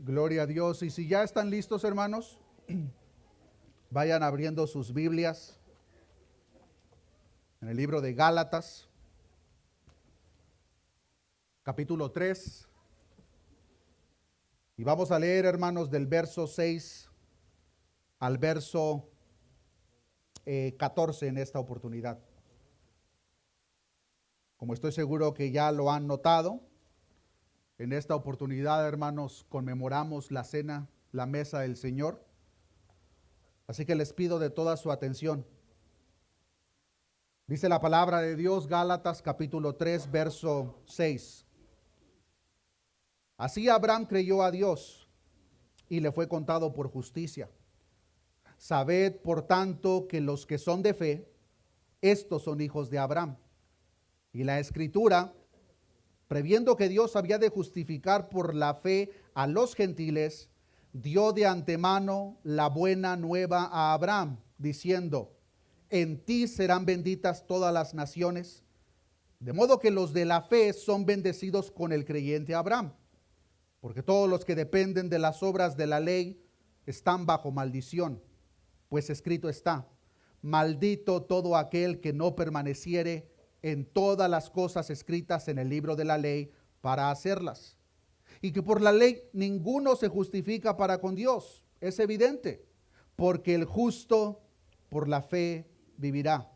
Gloria a Dios. Y si ya están listos, hermanos, vayan abriendo sus Biblias en el libro de Gálatas, capítulo 3. Y vamos a leer, hermanos, del verso 6 al verso 14 en esta oportunidad. Como estoy seguro que ya lo han notado, en esta oportunidad, hermanos, conmemoramos la cena, la mesa del Señor. Así que les pido de toda su atención. Dice la palabra de Dios, Gálatas capítulo 3, verso 6. Así Abraham creyó a Dios y le fue contado por justicia. Sabed, por tanto, que los que son de fe, estos son hijos de Abraham. Y la Escritura, previendo que Dios había de justificar por la fe a los gentiles, dio de antemano la buena nueva a Abraham, diciendo: en ti serán benditas todas las naciones. De modo que los de la fe son bendecidos con el creyente Abraham. Porque todos los que dependen de las obras de la ley están bajo maldición. Pues escrito está: maldito todo aquel que no permaneciere en todas las cosas escritas en el libro de la ley para hacerlas. Y que por la ley ninguno se justifica para con Dios. Es evidente, porque el justo por la fe vivirá.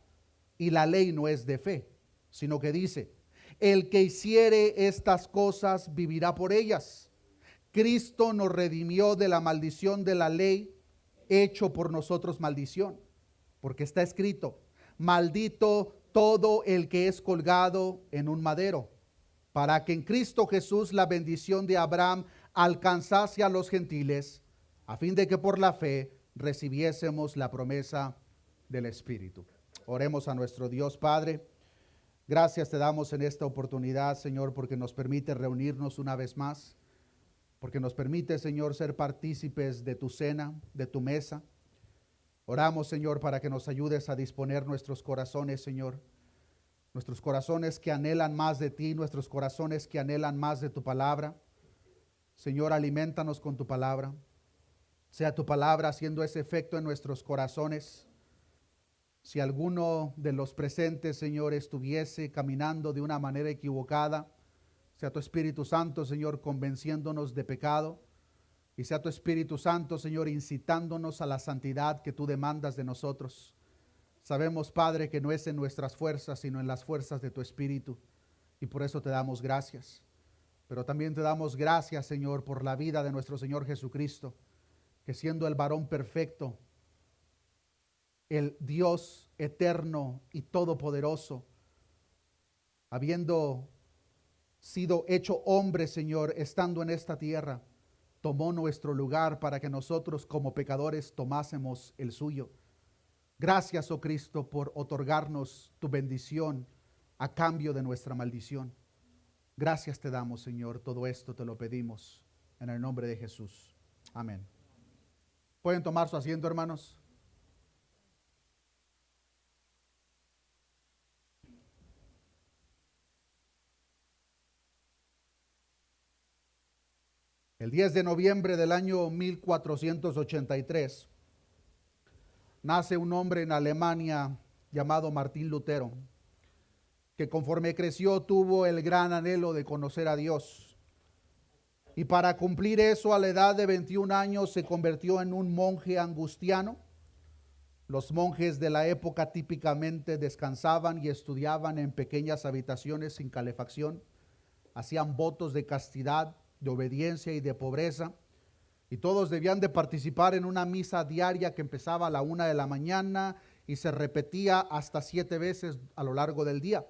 Y la ley no es de fe, sino que dice: el que hiciere estas cosas vivirá por ellas. Cristo nos redimió de la maldición de la ley, hecho por nosotros maldición, porque está escrito: maldito todo el que es colgado en un madero, para que en Cristo Jesús la bendición de Abraham alcanzase a los gentiles, a fin de que por la fe recibiésemos la promesa del Espíritu. Oremos a nuestro Dios Padre. Gracias te damos en esta oportunidad, Señor, porque nos permite reunirnos una vez más, porque nos permite, Señor, ser partícipes de tu cena, de tu mesa. Oramos, Señor, para que nos ayudes a disponer nuestros corazones, Señor. Nuestros corazones que anhelan más de ti, nuestros corazones que anhelan más de tu palabra. Señor, aliméntanos con tu palabra. Sea tu palabra haciendo ese efecto en nuestros corazones. Si alguno de los presentes, Señor, estuviese caminando de una manera equivocada, sea tu Espíritu Santo, Señor, convenciéndonos de pecado. Y sea tu Espíritu Santo, Señor, incitándonos a la santidad que tú demandas de nosotros. Sabemos, Padre, que no es en nuestras fuerzas, sino en las fuerzas de tu Espíritu. Y por eso te damos gracias. Pero también te damos gracias, Señor, por la vida de nuestro Señor Jesucristo, que siendo el varón perfecto, el Dios eterno y todopoderoso, habiendo sido hecho hombre, Señor, estando en esta tierra, tomó nuestro lugar para que nosotros como pecadores tomásemos el suyo. Gracias, oh Cristo, por otorgarnos tu bendición a cambio de nuestra maldición. Gracias te damos, Señor. Todo esto te lo pedimos en el nombre de Jesús. Amén. ¿Pueden tomar su asiento, hermanos? El 10 de noviembre del año 1483 nace un hombre en Alemania llamado Martín Lutero, que conforme creció tuvo el gran anhelo de conocer a Dios. Y para cumplir eso, a la edad de 21 años se convirtió en un monje angustiano. Los monjes de la época típicamente descansaban y estudiaban en pequeñas habitaciones sin calefacción. Hacían votos de castidad, de obediencia y de pobreza, y todos debían de participar en una misa diaria que empezaba a la 1 de la mañana y se repetía hasta 7 veces a lo largo del día.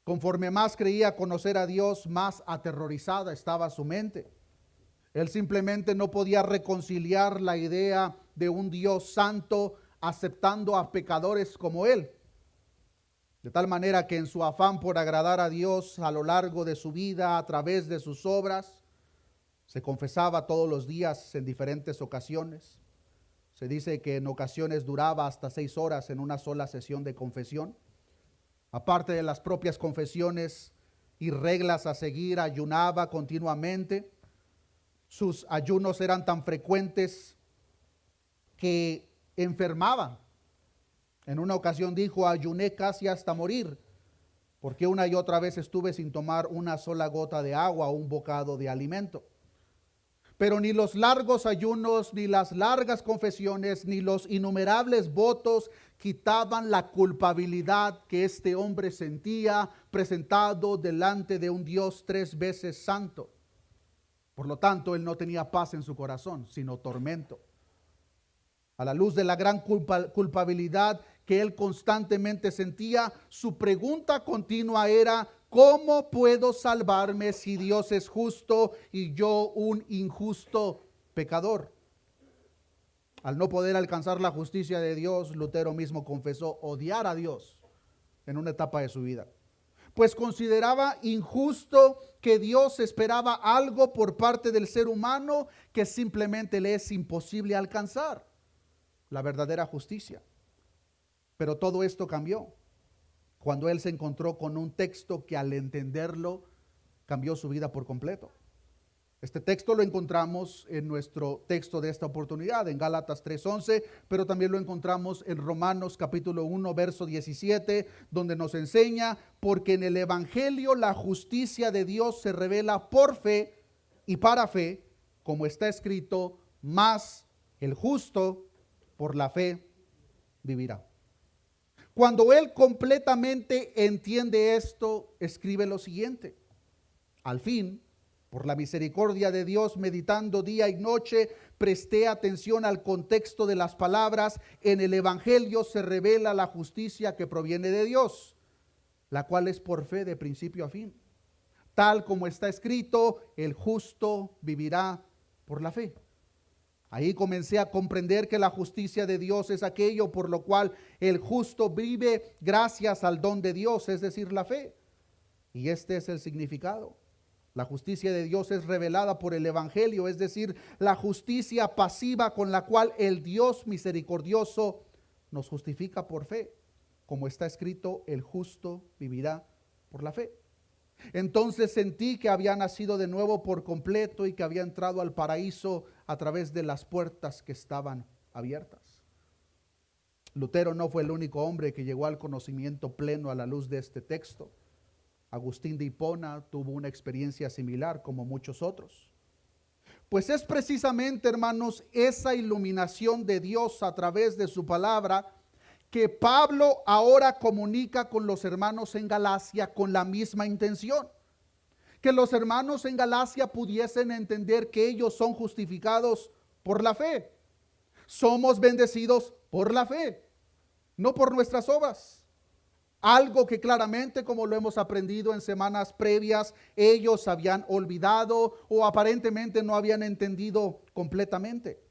Conforme más creía conocer a Dios, más aterrorizada estaba su mente. Él simplemente no podía reconciliar la idea de un Dios santo aceptando a pecadores como él. De tal manera que en su afán por agradar a Dios a lo largo de su vida, a través de sus obras, se confesaba todos los días en diferentes ocasiones. Se dice que en ocasiones duraba hasta 6 horas en una sola sesión de confesión. Aparte de las propias confesiones y reglas a seguir, ayunaba continuamente. Sus ayunos eran tan frecuentes que enfermaban. En una ocasión dijo: ayuné casi hasta morir, porque una y otra vez estuve sin tomar una sola gota de agua o un bocado de alimento. Pero ni los largos ayunos, ni las largas confesiones, ni los innumerables votos quitaban la culpabilidad que este hombre sentía presentado delante de un Dios 3 veces santo. Por lo tanto, él no tenía paz en su corazón, sino tormento. A la luz de la gran culpabilidad que él constantemente sentía, su pregunta continua era: ¿cómo puedo salvarme si Dios es justo y yo un injusto pecador? Al no poder alcanzar la justicia de Dios, Lutero mismo confesó odiar a Dios en una etapa de su vida, pues consideraba injusto que Dios esperaba algo por parte del ser humano que simplemente le es imposible alcanzar: la verdadera justicia. Pero todo esto cambió cuando él se encontró con un texto que, al entenderlo, cambió su vida por completo. Este texto lo encontramos en nuestro texto de esta oportunidad, en Gálatas 3:11, pero también lo encontramos en Romanos capítulo 1, verso 17, donde nos enseña: porque en el Evangelio la justicia de Dios se revela por fe y para fe, como está escrito: mas el justo por la fe vivirá. Cuando él completamente entiende esto, escribe lo siguiente: al fin, por la misericordia de Dios, meditando día y noche, presté atención al contexto de las palabras. En el Evangelio se revela la justicia que proviene de Dios, la cual es por fe de principio a fin. Tal como está escrito: el justo vivirá por la fe. Ahí comencé a comprender que la justicia de Dios es aquello por lo cual el justo vive gracias al don de Dios, es decir, la fe. Y este es el significado. La justicia de Dios es revelada por el Evangelio, es decir, la justicia pasiva con la cual el Dios misericordioso nos justifica por fe. Como está escrito: el justo vivirá por la fe. Entonces sentí que había nacido de nuevo por completo y que había entrado al paraíso a través de las puertas que estaban abiertas. Lutero no fue el único hombre que llegó al conocimiento pleno a la luz de este texto. Agustín de Hipona tuvo una experiencia similar, como muchos otros. Pues es precisamente, hermanos, esa iluminación de Dios a través de su palabra que Pablo ahora comunica con los hermanos en Galacia con la misma intención. Que los hermanos en Galacia pudiesen entender que ellos son justificados por la fe. Somos bendecidos por la fe, no por nuestras obras. Algo que claramente, como lo hemos aprendido en semanas previas, ellos habían olvidado o aparentemente no habían entendido completamente.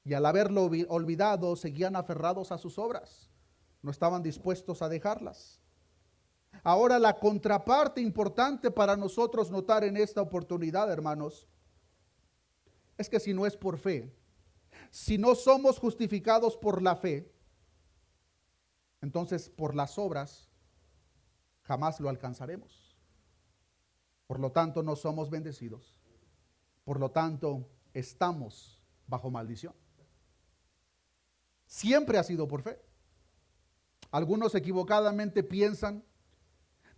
Y al haberlo olvidado, seguían aferrados a sus obras. No estaban dispuestos a dejarlas. Ahora, la contraparte importante para nosotros notar en esta oportunidad, hermanos, es que si no es por fe, si no somos justificados por la fe, entonces por las obras jamás lo alcanzaremos. Por lo tanto, no somos bendecidos. Por lo tanto, estamos bajo maldición. Siempre ha sido por fe. Algunos equivocadamente piensan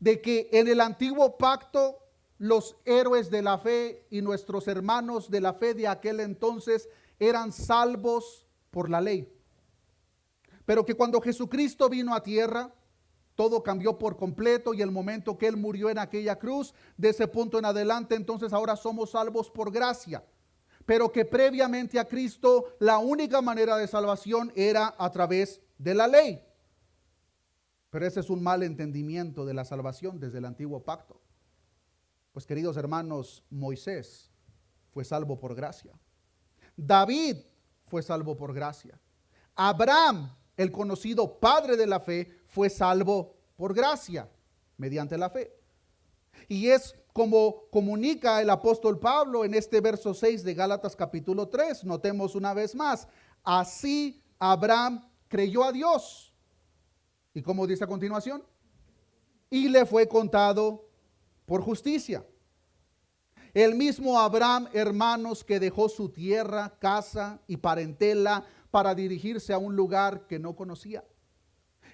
de que en el antiguo pacto los héroes de la fe y nuestros hermanos de la fe de aquel entonces eran salvos por la ley. Pero que cuando Jesucristo vino a tierra, todo cambió por completo, y el momento que Él murió en aquella cruz, de ese punto en adelante, entonces ahora somos salvos por gracia. Pero que previamente a Cristo la única manera de salvación era a través de la ley. Pero ese es un mal entendimiento de la salvación desde el antiguo pacto. Pues, queridos hermanos, Moisés fue salvo por gracia. David fue salvo por gracia. Abraham, el conocido padre de la fe, fue salvo por gracia, mediante la fe. Y es como comunica el apóstol Pablo en este verso 6 de Gálatas capítulo 3. Notemos una vez más: así Abraham creyó a Dios. ¿Y cómo dice a continuación? Y le fue contado por justicia. El mismo Abraham, hermanos, que dejó su tierra, casa y parentela para dirigirse a un lugar que no conocía.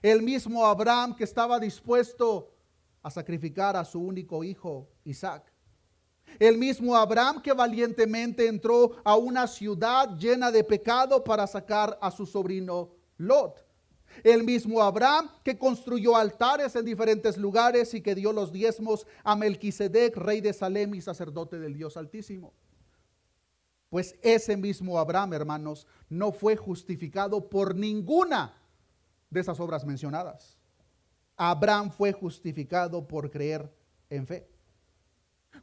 El mismo Abraham que estaba dispuesto a sacrificar a su único hijo, Isaac. El mismo Abraham que valientemente entró a una ciudad llena de pecado para sacar a su sobrino Lot. El mismo Abraham que construyó altares en diferentes lugares y que dio los diezmos a Melquisedec, rey de Salem y sacerdote del Dios Altísimo. Pues ese mismo Abraham, hermanos, no fue justificado por ninguna de esas obras mencionadas. Abraham fue justificado por creer en fe.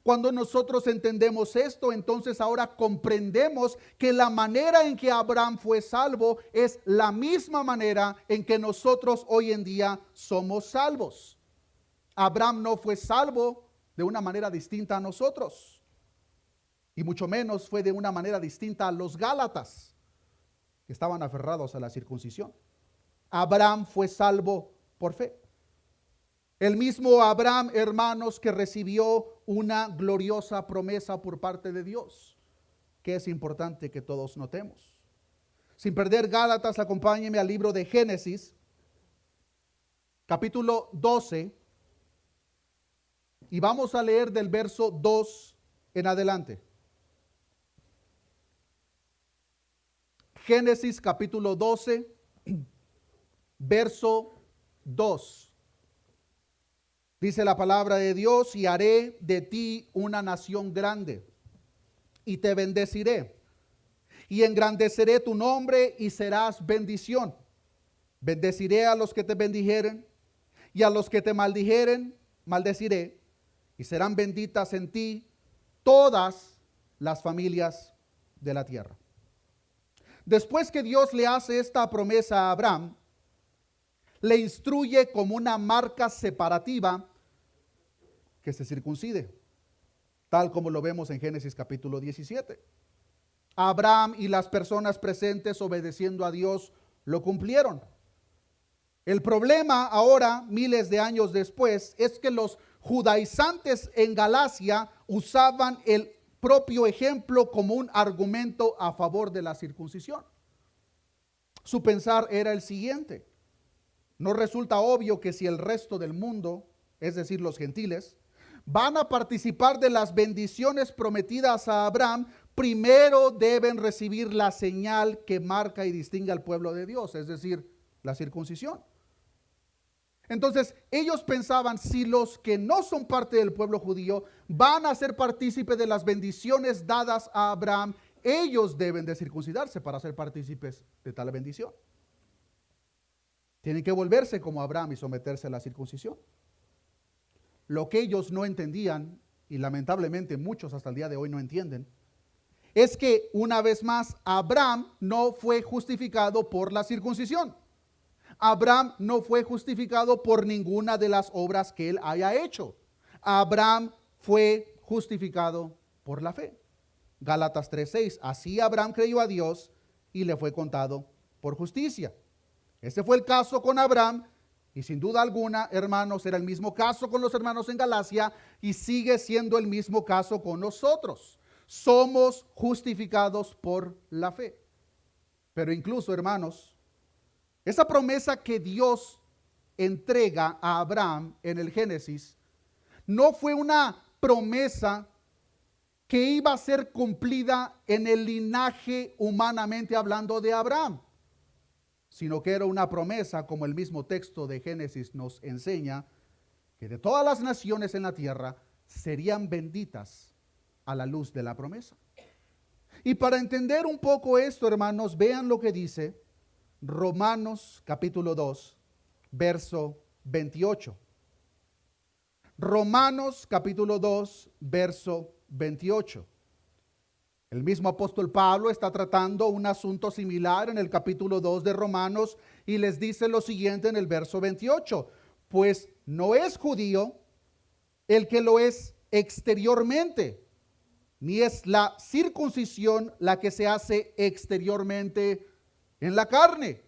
Cuando nosotros entendemos esto, entonces ahora comprendemos que la manera en que Abraham fue salvo es la misma manera en que nosotros hoy en día somos salvos. Abraham no fue salvo de una manera distinta a nosotros, y mucho menos fue de una manera distinta a los gálatas, que estaban aferrados a la circuncisión. Abraham fue salvo por fe. El mismo Abraham, hermanos, que recibió una gloriosa promesa por parte de Dios, que es importante que todos notemos. Sin perder Gálatas, acompáñenme al libro de Génesis, capítulo 12, y vamos a leer del verso 2 en adelante. Génesis capítulo 12, verso 2. Dice la palabra de Dios: y haré de ti una nación grande, y te bendeciré, y engrandeceré tu nombre, y serás bendición. Bendeciré a los que te bendijeren, y a los que te maldijeren, maldeciré, y serán benditas en ti todas las familias de la tierra. Después que Dios le hace esta promesa a Abraham, le instruye como una marca separativa que se circuncide, tal como lo vemos en Génesis capítulo 17. Abraham y las personas presentes, obedeciendo a Dios, lo cumplieron. El problema ahora, miles de años después, es que los judaizantes en Galacia usaban el propio ejemplo como un argumento a favor de la circuncisión. Su pensar era el siguiente: ¿no resulta obvio que si el resto del mundo, es decir, los gentiles, van a participar de las bendiciones prometidas a Abraham, primero deben recibir la señal que marca y distingue al pueblo de Dios, es decir, la circuncisión? Entonces, ellos pensaban, si los que no son parte del pueblo judío van a ser partícipes de las bendiciones dadas a Abraham, ellos deben de circuncidarse para ser partícipes de tal bendición. Tienen que volverse como Abraham y someterse a la circuncisión. Lo que ellos no entendían, y lamentablemente muchos hasta el día de hoy no entienden, es que una vez más Abraham no fue justificado por la circuncisión. Abraham no fue justificado por ninguna de las obras que él haya hecho. Abraham fue justificado por la fe. Gálatas 3:6. Así Abraham creyó a Dios y le fue contado por justicia. Ese fue el caso con Abraham, y sin duda alguna, hermanos, era el mismo caso con los hermanos en Galacia y sigue siendo el mismo caso con nosotros. Somos justificados por la fe. Pero incluso, hermanos, esa promesa que Dios entrega a Abraham en el Génesis no fue una promesa que iba a ser cumplida en el linaje humanamente hablando de Abraham, sino que era una promesa, como el mismo texto de Génesis nos enseña, que de todas las naciones en la tierra serían benditas a la luz de la promesa. Y para entender un poco esto, hermanos, vean lo que dice Romanos capítulo 2, verso 28. Romanos capítulo 2, verso 28. El mismo apóstol Pablo está tratando un asunto similar en el capítulo 2 de Romanos y les dice lo siguiente en el verso 28. Pues no es judío el que lo es exteriormente, ni es la circuncisión la que se hace exteriormente en la carne,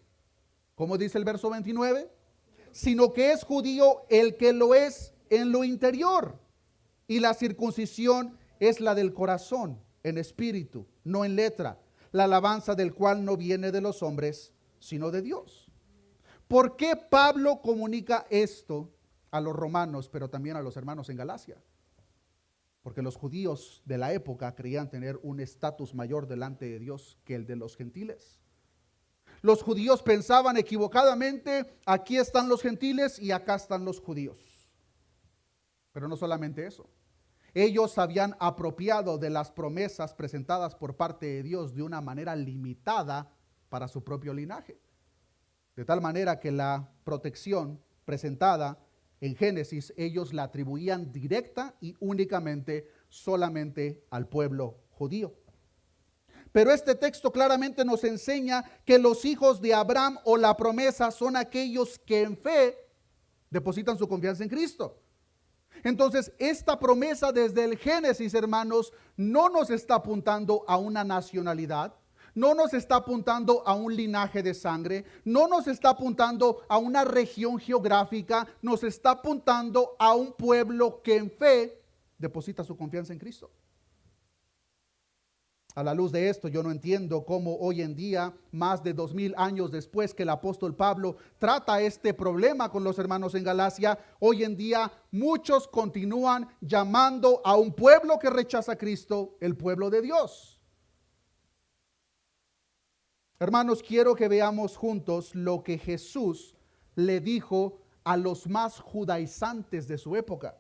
como dice el verso 29, sino que es judío el que lo es en lo interior, y la circuncisión es la del corazón, en espíritu, no en letra, la alabanza del cual no viene de los hombres, sino de Dios. ¿Por qué Pablo comunica esto a los romanos, pero también a los hermanos en Galacia? Porque los judíos de la época creían tener un estatus mayor delante de Dios que el de los gentiles. Los judíos pensaban equivocadamente, aquí están los gentiles y acá están los judíos. Pero no solamente eso. Ellos habían apropiado de las promesas presentadas por parte de Dios de una manera limitada para su propio linaje. De tal manera que la protección presentada en Génesis, ellos la atribuían directa y únicamente solamente al pueblo judío. Pero este texto claramente nos enseña que los hijos de Abraham o la promesa son aquellos que en fe depositan su confianza en Cristo. Entonces, esta promesa desde el Génesis, hermanos, no nos está apuntando a una nacionalidad, no nos está apuntando a un linaje de sangre, no nos está apuntando a una región geográfica, nos está apuntando a un pueblo que en fe deposita su confianza en Cristo. A la luz de esto, yo no entiendo cómo hoy en día, más de 2000 años después que el apóstol Pablo trata este problema con los hermanos en Galacia, hoy en día muchos continúan llamando a un pueblo que rechaza a Cristo el pueblo de Dios. Hermanos, quiero que veamos juntos lo que Jesús le dijo a los más judaizantes de su época.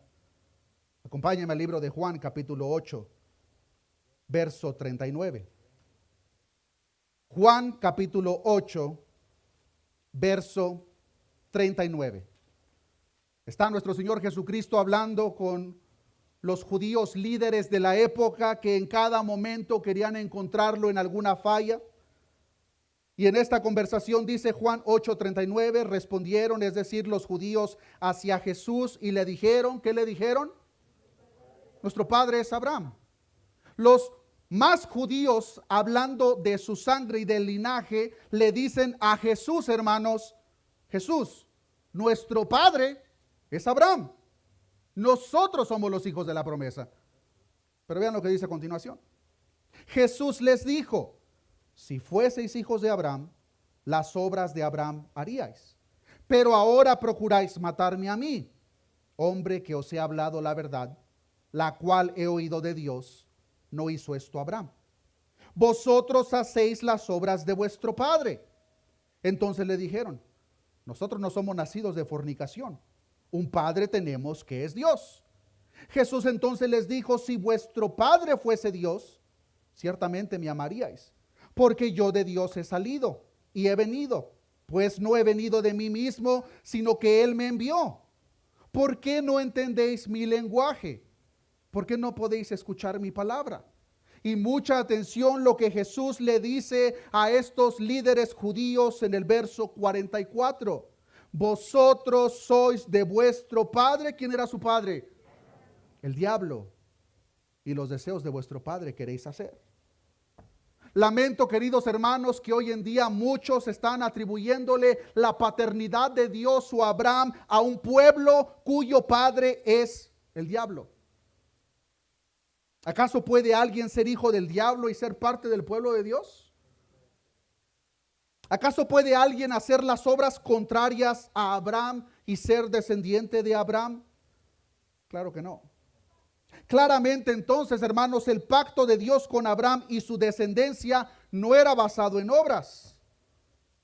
Acompáñenme al libro de Juan, capítulo 8. Verso 39. Juan capítulo 8, verso 39. Está nuestro Señor Jesucristo hablando con los judíos líderes de la época que en cada momento querían encontrarlo en alguna falla. Y en esta conversación dice Juan 8:39, respondieron, es decir, los judíos hacia Jesús y le dijeron, ¿qué le dijeron? Nuestro padre es Abraham. Los más judíos, hablando de su sangre y del linaje, le dicen a Jesús, hermanos, Jesús, nuestro padre es Abraham. Nosotros somos los hijos de la promesa. Pero vean lo que dice a continuación. Jesús les dijo, si fueseis hijos de Abraham, las obras de Abraham haríais. Pero ahora procuráis matarme a mí, hombre que os he hablado la verdad, la cual he oído de Dios. No hizo esto Abraham. Vosotros hacéis las obras de vuestro padre. Entonces le dijeron, nosotros no somos nacidos de fornicación. Un padre tenemos que es Dios. Jesús entonces les dijo, si vuestro padre fuese Dios, ciertamente me amaríais, porque yo de Dios he salido y he venido, pues no he venido de mí mismo, sino que Él me envió. ¿Por qué no entendéis mi lenguaje? ¿Por qué no podéis escuchar mi palabra? Y mucha atención lo que Jesús le dice a estos líderes judíos en el verso 44. Vosotros sois de vuestro padre. ¿Quién era su padre? El diablo. Y los deseos de vuestro padre queréis hacer. Lamento, queridos hermanos, que hoy en día muchos están atribuyéndole la paternidad de Dios o Abraham a un pueblo cuyo padre es el diablo. ¿Acaso puede alguien ser hijo del diablo y ser parte del pueblo de Dios? ¿Acaso puede alguien hacer las obras contrarias a Abraham y ser descendiente de Abraham? Claro que no. Claramente entonces, hermanos, el pacto de Dios con Abraham y su descendencia no era basado en obras.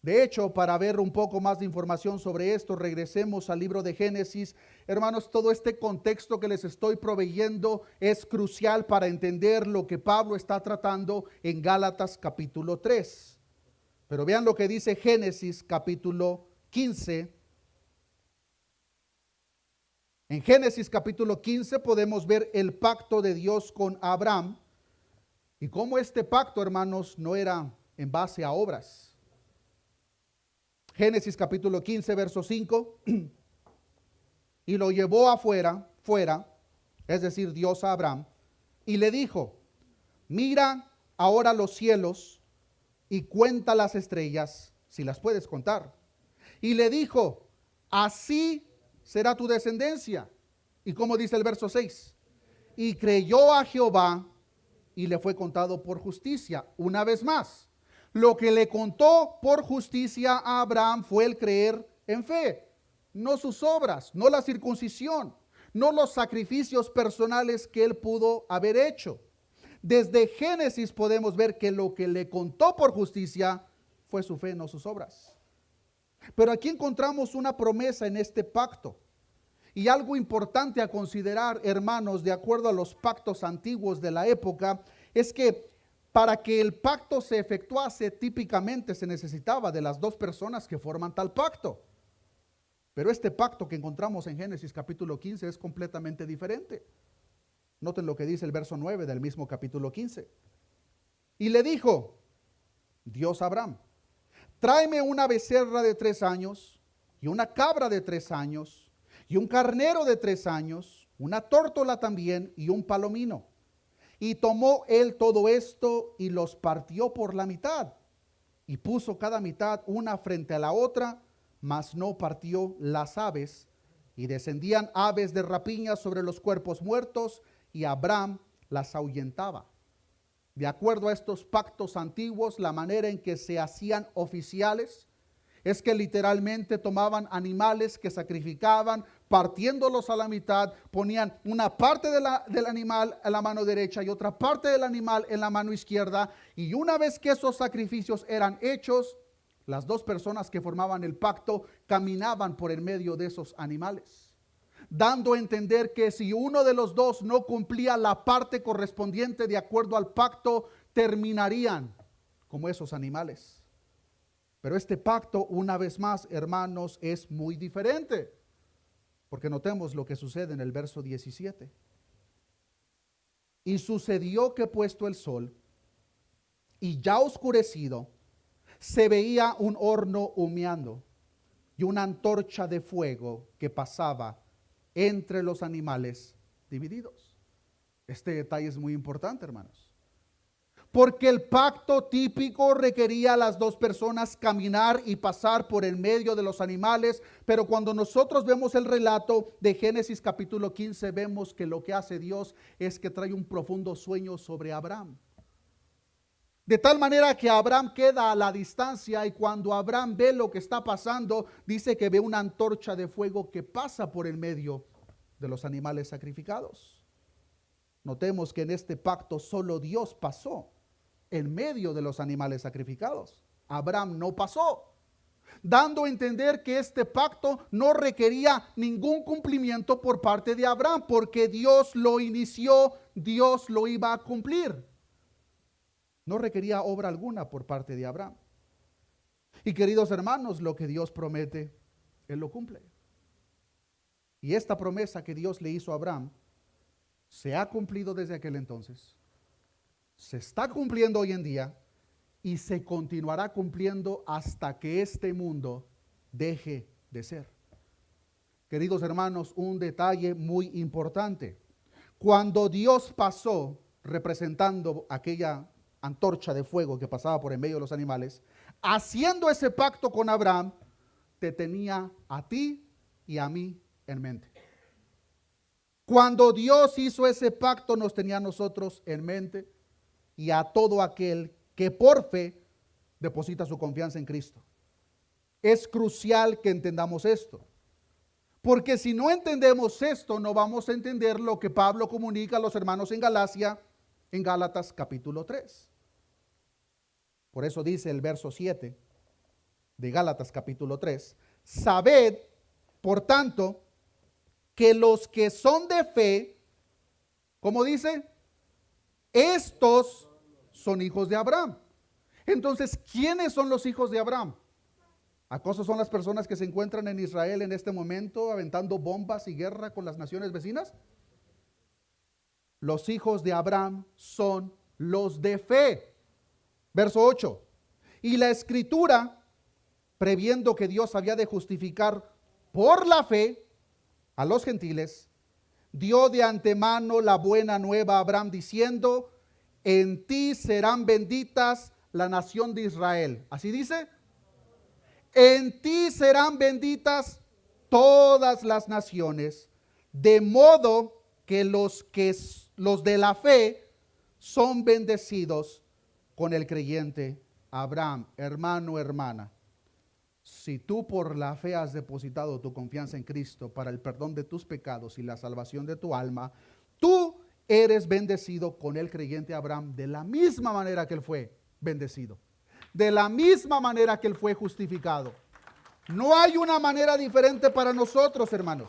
De hecho, para ver un poco más de información sobre esto, regresemos al libro de Génesis. Hermanos, todo este contexto que les estoy proveyendo es crucial para entender lo que Pablo está tratando en Gálatas capítulo 3. Pero vean lo que dice Génesis capítulo 15. En Génesis capítulo 15 podemos ver el pacto de Dios con Abraham y cómo este pacto, hermanos, no era en base a obras. Génesis capítulo 15, verso 5, y lo llevó fuera, es decir, Dios a Abraham, y le dijo, mira ahora los cielos y cuenta las estrellas, si las puedes contar. Y le dijo, así será tu descendencia. ¿Y cómo dice el verso 6? y creyó a Jehová y le fue contado por justicia. Una vez más, lo que le contó por justicia a Abraham fue el creer en fe, no sus obras, no la circuncisión, no los sacrificios personales que él pudo haber hecho. Desde Génesis podemos ver que lo que le contó por justicia fue su fe, no sus obras. Pero aquí encontramos una promesa en este pacto. Y algo importante a considerar, hermanos, de acuerdo a los pactos antiguos de la época, es que para que el pacto se efectuase, típicamente se necesitaba de las dos personas que forman tal pacto. Pero este pacto que encontramos en Génesis capítulo 15 es completamente diferente. Noten lo que dice el verso 9 del mismo capítulo 15. Y le dijo Dios a Abraham: tráeme una becerra de 3 años y una cabra de 3 años y un carnero de 3 años, una tórtola también y un palomino. Y tomó él todo esto y los partió por la mitad y puso cada mitad una frente a la otra, mas no partió las aves. Y descendían aves de rapiña sobre los cuerpos muertos y Abraham las ahuyentaba. De acuerdo a estos pactos antiguos, la manera en que se hacían oficiales es que literalmente tomaban animales que sacrificaban, partiéndolos a la mitad, ponían una parte del animal en la mano derecha y otra parte del animal en la mano izquierda, y una vez que esos sacrificios eran hechos, las dos personas que formaban el pacto caminaban por el medio de esos animales, dando a entender que si uno de los dos no cumplía la parte correspondiente de acuerdo al pacto, terminarían como esos animales. Pero este pacto, una vez más, hermanos, es muy diferente. Porque notemos lo que sucede en el verso 17. Y sucedió que puesto el sol y ya oscurecido, se veía un horno humeando y una antorcha de fuego que pasaba entre los animales divididos. Este detalle es muy importante, hermanos. Porque el pacto típico requería a las dos personas caminar y pasar por el medio de los animales, pero cuando nosotros vemos el relato de Génesis capítulo 15, vemos que lo que hace Dios es que trae un profundo sueño sobre Abraham. De tal manera que Abraham queda a la distancia y cuando Abraham ve lo que está pasando, dice que ve una antorcha de fuego que pasa por el medio de los animales sacrificados. Notemos que en este pacto solo Dios pasó en medio de los animales sacrificados. Abraham no pasó, dando a entender que este pacto no requería ningún cumplimiento por parte de Abraham, porque Dios lo inició, Dios lo iba a cumplir. No requería obra alguna por parte de Abraham. Y queridos hermanos, lo que Dios promete, Él lo cumple. Y esta promesa que Dios le hizo a Abraham se ha cumplido desde aquel entonces, se está cumpliendo hoy en día y se continuará cumpliendo hasta que este mundo deje de ser. Queridos hermanos, un detalle muy importante. Cuando Dios pasó representando aquella antorcha de fuego que pasaba por en medio de los animales, haciendo ese pacto con Abraham, te tenía a ti y a mí en mente. Cuando Dios hizo ese pacto, nos tenía a nosotros en mente y a todo aquel que por fe deposita su confianza en Cristo. Es crucial que entendamos esto, porque si no entendemos esto, no vamos a entender lo que Pablo comunica a los hermanos en Galacia, en Gálatas capítulo 3. Por eso dice el verso 7 de Gálatas capítulo 3, sabed, por tanto, que los que son de fe, ¿cómo dice? Estos son hijos de Abraham. Entonces, ¿quiénes son los hijos de Abraham? ¿Acaso son las personas que se encuentran en Israel en este momento aventando bombas y guerra con las naciones vecinas? Los hijos de Abraham son los de fe. Verso 8. Y la escritura, previendo que Dios había de justificar por la fe a los gentiles, dio de antemano la buena nueva a Abraham diciendo, en ti serán benditas la nación de Israel. ¿Así dice? En ti serán benditas todas las naciones, de modo que los de la fe son bendecidos con el creyente Abraham. Hermano, hermana, si tú por la fe has depositado tu confianza en Cristo para el perdón de tus pecados y la salvación de tu alma, tú eres bendecido con el creyente Abraham de la misma manera que él fue bendecido, de la misma manera que él fue justificado. No hay una manera diferente para nosotros, hermanos.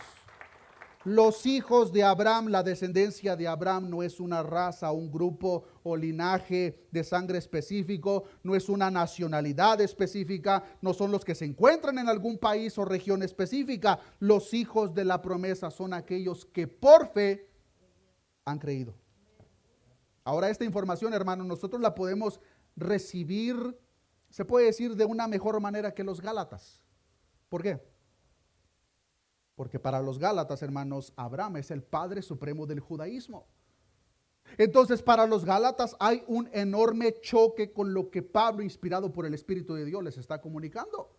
Los hijos de Abraham, la descendencia de Abraham no es una raza, un grupo o linaje de sangre específico, no es una nacionalidad específica, no son los que se encuentran en algún país o región específica. Los hijos de la promesa son aquellos que por fe han creído. Ahora esta información, hermanos, nosotros la podemos recibir, se puede decir, de una mejor manera que los Gálatas. ¿Por qué? Porque para los Gálatas, hermanos, Abraham es el padre supremo del judaísmo. Entonces, para los Gálatas hay un enorme choque con lo que Pablo, inspirado por el Espíritu de Dios, les está comunicando.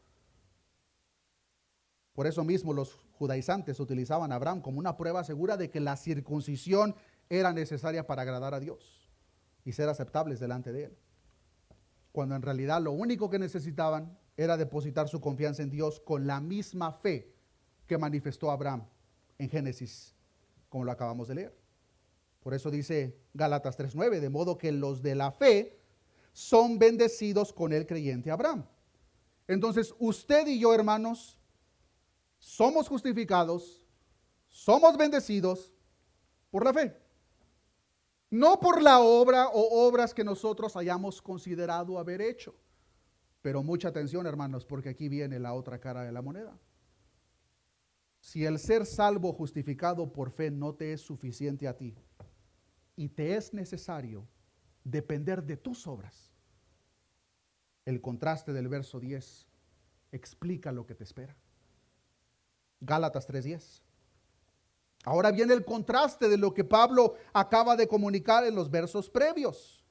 Por eso mismo los judaizantes utilizaban a Abraham como una prueba segura de que la circuncisión era necesaria para agradar a Dios y ser aceptables delante de él. Cuando en realidad lo único que necesitaban era depositar su confianza en Dios con la misma fe que manifestó Abraham en Génesis, como lo acabamos de leer. Por eso dice Gálatas 3:9, de modo que los de la fe son bendecidos con el creyente Abraham. Entonces, usted y yo, hermanos, somos justificados, somos bendecidos por la fe. No por la obra o obras que nosotros hayamos considerado haber hecho. Pero mucha atención, hermanos, porque aquí viene la otra cara de la moneda. Si el ser salvo, justificado por fe no te es suficiente a ti y te es necesario depender de tus obras, el contraste del verso 10 explica lo que te espera. Gálatas 3:10. Ahora viene el contraste de lo que Pablo acaba de comunicar en los versos previos.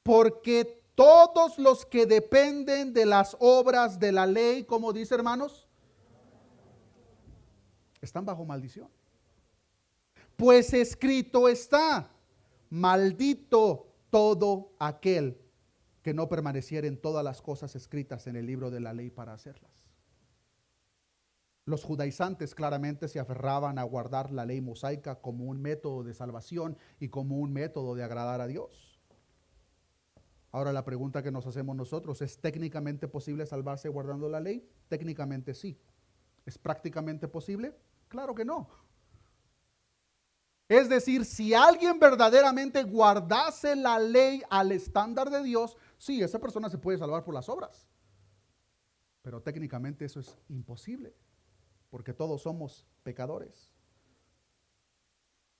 Porque todos los que dependen de las obras de la ley, como dice, hermanos, están bajo maldición. Pues escrito está: maldito todo aquel que no permaneciera en todas las cosas escritas en el libro de la ley para hacerlas. Los judaizantes claramente se aferraban a guardar la ley mosaica como un método de salvación y como un método de agradar a Dios. Ahora la pregunta que nos hacemos nosotros: ¿es técnicamente posible salvarse guardando la ley? Técnicamente sí. ¿Es prácticamente posible? Claro que no. Es decir, si alguien verdaderamente guardase la ley al estándar de Dios, sí, esa persona se puede salvar por las obras. Pero técnicamente eso es imposible, porque todos somos pecadores.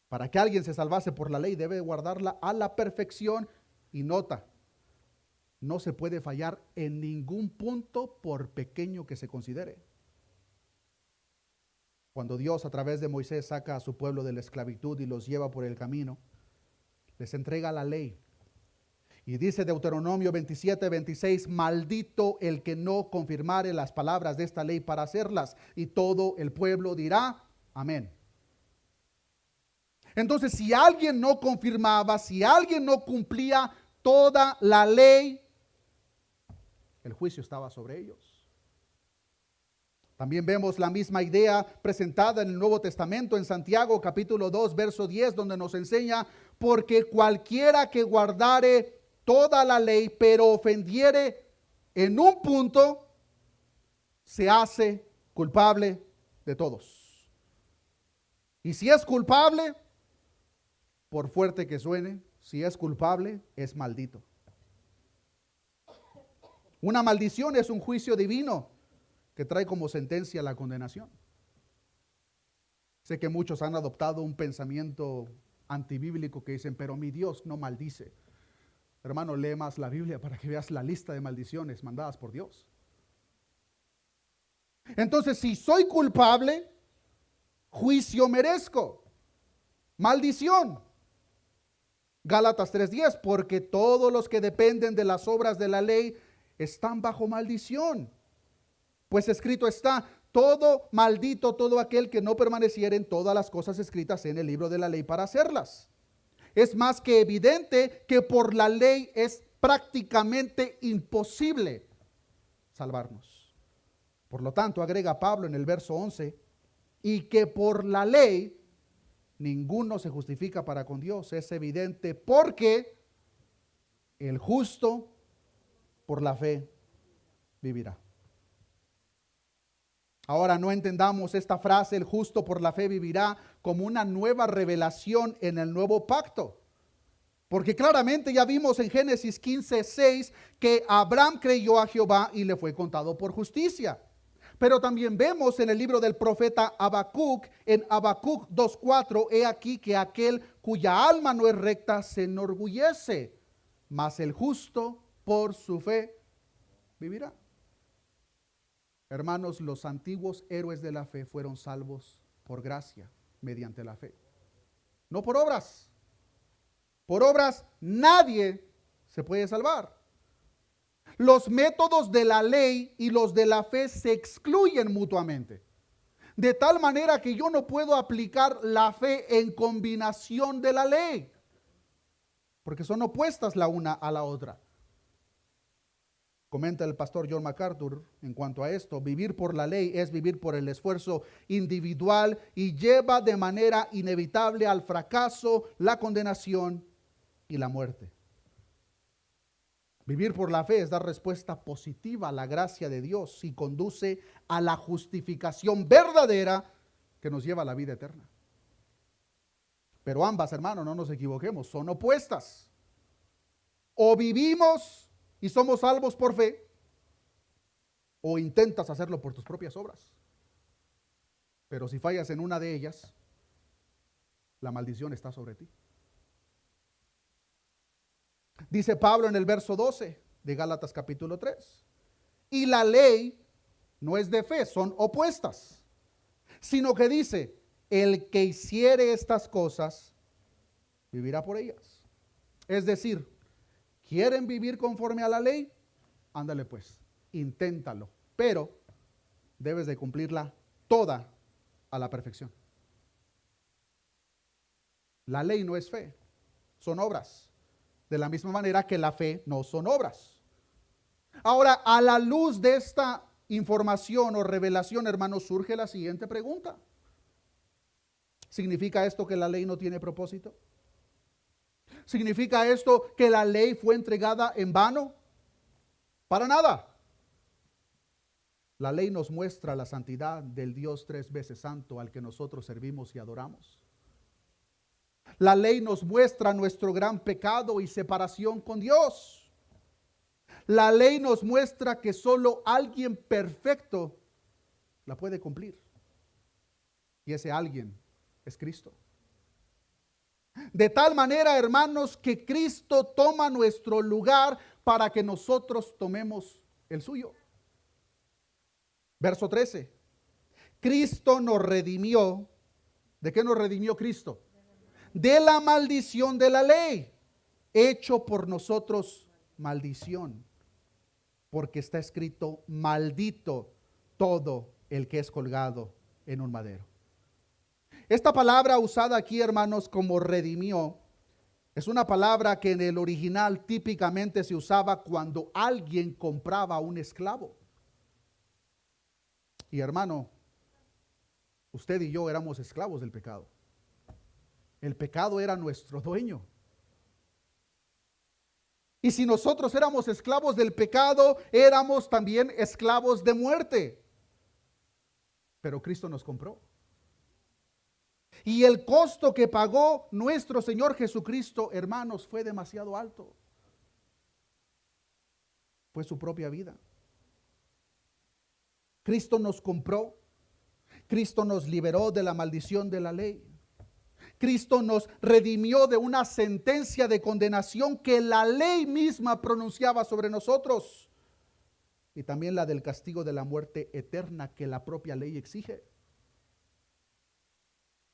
Para que alguien se salvase por la ley, debe guardarla a la perfección. Y nota, no se puede fallar en ningún punto, por pequeño que se considere. Cuando Dios a través de Moisés saca a su pueblo de la esclavitud y los lleva por el camino, les entrega la ley. Y dice Deuteronomio 27:26, maldito el que no confirmare las palabras de esta ley para hacerlas. Y todo el pueblo dirá, amén. Entonces, si alguien no confirmaba, si alguien no cumplía toda la ley, el juicio estaba sobre ellos. También vemos la misma idea presentada en el Nuevo Testamento, en Santiago capítulo 2, verso 10, donde nos enseña: porque cualquiera que guardare toda la ley, pero ofendiere en un punto, se hace culpable de todos. Y si es culpable, por fuerte que suene, si es culpable, es maldito. Una maldición es un juicio divino que trae como sentencia la condenación. Sé que muchos han adoptado un pensamiento antibíblico que dicen, pero mi Dios no maldice. Hermano, lee más la Biblia para que veas la lista de maldiciones mandadas por Dios. Entonces, si soy culpable, juicio merezco, maldición. Gálatas 3:10, porque todos los que dependen de las obras de la ley están bajo maldición. Pues escrito está: todo maldito todo aquel que no permaneciera en todas las cosas escritas en el libro de la ley para hacerlas. Es más que evidente que por la ley es prácticamente imposible salvarnos. Por lo tanto, agrega Pablo en el verso 11, y que por la ley ninguno se justifica para con Dios. Es evidente porque el justo por la fe vivirá. Ahora no entendamos esta frase, el justo por la fe vivirá, como una nueva revelación en el nuevo pacto. Porque claramente ya vimos en Génesis 15:6 que Abraham creyó a Jehová y le fue contado por justicia. Pero también vemos en el libro del profeta Habacuc, en Habacuc 2:4, he aquí que aquel cuya alma no es recta se enorgullece, mas el justo por su fe vivirá. Hermanos, los antiguos héroes de la fe fueron salvos por gracia, mediante la fe. No por obras. Por obras nadie se puede salvar. Los métodos de la ley y los de la fe se excluyen mutuamente. De tal manera que yo no puedo aplicar la fe en combinación de la ley, porque son opuestas la una a la otra. Comenta el pastor John MacArthur en cuanto a esto: vivir por la ley es vivir por el esfuerzo individual y lleva de manera inevitable al fracaso, la condenación y la muerte. Vivir por la fe es dar respuesta positiva a la gracia de Dios y conduce a la justificación verdadera que nos lleva a la vida eterna. Pero ambas, hermanos, no nos equivoquemos, son opuestas. O vivimos y somos salvos por fe, o intentas hacerlo por tus propias obras. Pero si fallas en una de ellas, la maldición está sobre ti. Dice Pablo en el verso 12 de Gálatas capítulo 3, y la ley no es de fe, son opuestas, sino que dice, el que hiciere estas cosas, vivirá por ellas. Es decir, ¿quieren vivir conforme a la ley? Ándale pues, inténtalo, pero debes de cumplirla toda a la perfección. La ley no es fe, son obras. De la misma manera que la fe no son obras. Ahora, a la luz de esta información o revelación, hermanos, surge la siguiente pregunta. ¿Significa esto que la ley no tiene propósito? ¿Significa esto que la ley fue entregada en vano? Para nada. La ley nos muestra la santidad del Dios tres veces santo al que nosotros servimos y adoramos. La ley nos muestra nuestro gran pecado y separación con Dios. La ley nos muestra que solo alguien perfecto la puede cumplir. Y ese alguien es Cristo. De tal manera, hermanos, que Cristo toma nuestro lugar para que nosotros tomemos el suyo. Verso 13. Cristo nos redimió. ¿De qué nos redimió Cristo? De la maldición de la ley, hecho por nosotros maldición, porque está escrito, maldito todo el que es colgado en un madero. Esta palabra usada aquí, hermanos, como redimió, es una palabra que en el original típicamente se usaba cuando alguien compraba a un esclavo. Y hermano, usted y yo éramos esclavos del pecado. El pecado era nuestro dueño. Y si nosotros éramos esclavos del pecado, éramos también esclavos de muerte. Pero Cristo nos compró. Y el costo que pagó nuestro Señor Jesucristo, hermanos, fue demasiado alto. Fue su propia vida. Cristo nos compró. Cristo nos liberó de la maldición de la ley. Cristo nos redimió de una sentencia de condenación que la ley misma pronunciaba sobre nosotros, y también la del castigo de la muerte eterna que la propia ley exige.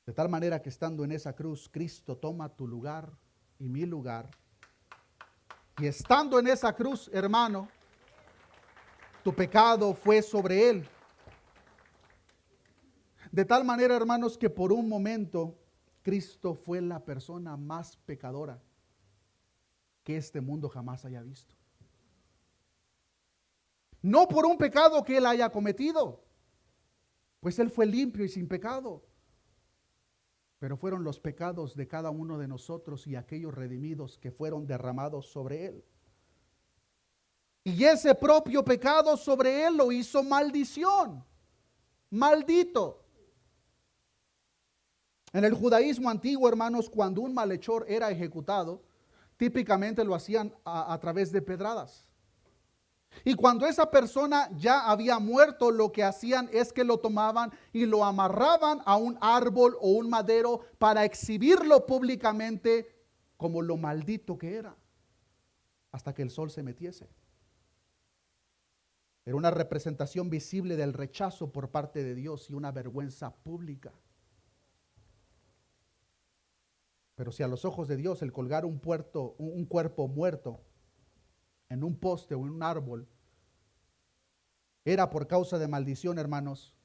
De tal manera que estando en esa cruz, Cristo toma tu lugar y mi lugar. Y estando en esa cruz, hermano, tu pecado fue sobre él. De tal manera, hermanos, que por un momento Cristo fue la persona más pecadora que este mundo jamás haya visto. No por un pecado que él haya cometido, pues él fue limpio y sin pecado. Pero fueron los pecados de cada uno de nosotros y aquellos redimidos que fueron derramados sobre él. Y ese propio pecado sobre él lo hizo maldición. Maldito. En el judaísmo antiguo, hermanos, cuando un malhechor era ejecutado, típicamente lo hacían a través de pedradas. Y cuando esa persona ya había muerto, lo que hacían es que lo tomaban y lo amarraban a un árbol o un madero para exhibirlo públicamente como lo maldito que era, hasta que el sol se metiese. Era una representación visible del rechazo por parte de Dios y una vergüenza pública. Pero si a los ojos de Dios el colgar un cuerpo muerto en un poste o en un árbol era por causa de maldición, hermanos,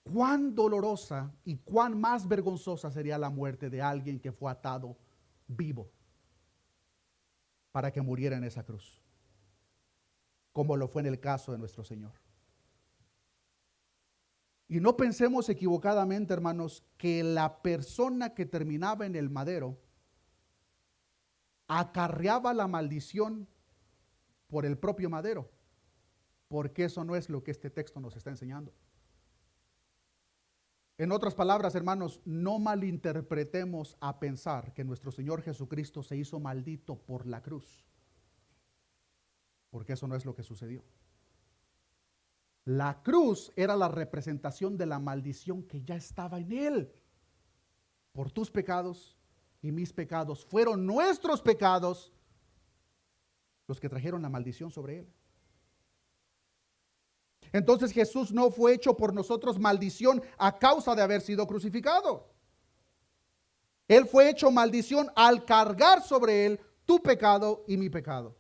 cuán dolorosa y cuán más vergonzosa sería la muerte de alguien que fue atado vivo para que muriera en esa cruz, como lo fue en el caso de nuestro Señor. Y no pensemos equivocadamente, hermanos, que la persona que terminaba en el madero acarreaba la maldición por el propio madero, porque eso no es lo que este texto nos está enseñando. En otras palabras, hermanos, no malinterpretemos a pensar que nuestro Señor Jesucristo se hizo maldito por la cruz, porque eso no es lo que sucedió. La cruz era la representación de la maldición que ya estaba en él. Por tus pecados y mis pecados. Fueron nuestros pecados los que trajeron la maldición sobre él. Entonces Jesús no fue hecho por nosotros maldición a causa de haber sido crucificado. Él fue hecho maldición al cargar sobre él tu pecado y mi pecado.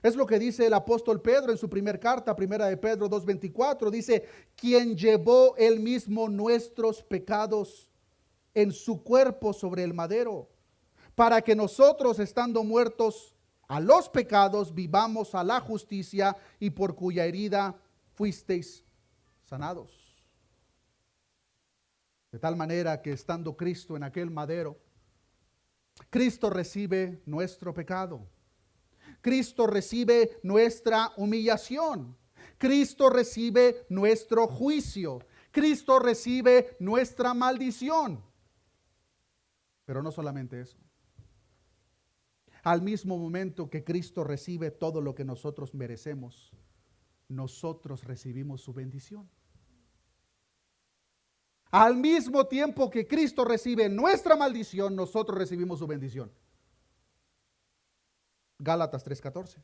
Es lo que dice el apóstol Pedro en su primera carta, primera de Pedro 2:24. Dice, quien llevó él mismo nuestros pecados en su cuerpo sobre el madero, para que nosotros, estando muertos a los pecados, vivamos a la justicia, y por cuya herida fuisteis sanados. De tal manera que estando Cristo en aquel madero, Cristo recibe nuestro pecado. Cristo recibe nuestra humillación. Cristo recibe nuestro juicio. Cristo recibe nuestra maldición. Pero no solamente eso. Al mismo momento que Cristo recibe todo lo que nosotros merecemos, nosotros recibimos su bendición. Al mismo tiempo que Cristo recibe nuestra maldición, nosotros recibimos su bendición. Gálatas 3:14.